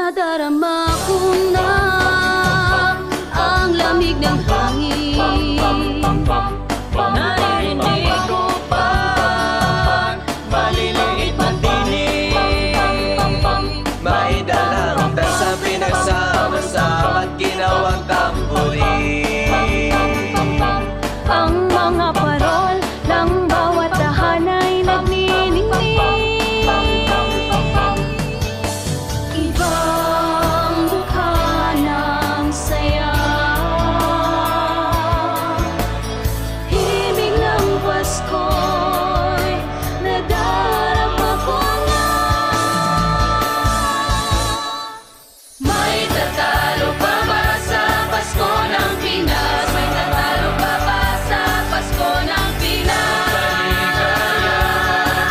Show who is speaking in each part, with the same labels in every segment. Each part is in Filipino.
Speaker 1: Nadarama ko na ang lamig ng hangin.
Speaker 2: Naririnig ko pa maliliit na tinig. May dalang dansa pinagsama-sama at ginawang tambourine.
Speaker 1: Ang mga parol ng bawat tahanay nagniningning. Ibang mukha ng saya, himig ng Pasko'y nadarama ko na. May tatalo pa ba sa Pasko ng Pinas? May tatalo pa ba sa Pasko ng Pinas?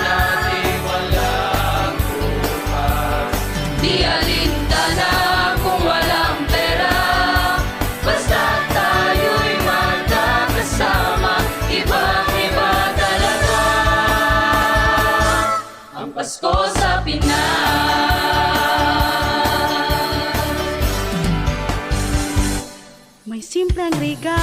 Speaker 2: Nating walang bukas.
Speaker 1: Di alintana kung walang pera, basta tayo'y magkakasama. Ibang-iba talaga ang Pasko sa Pinas. May simpleng regalo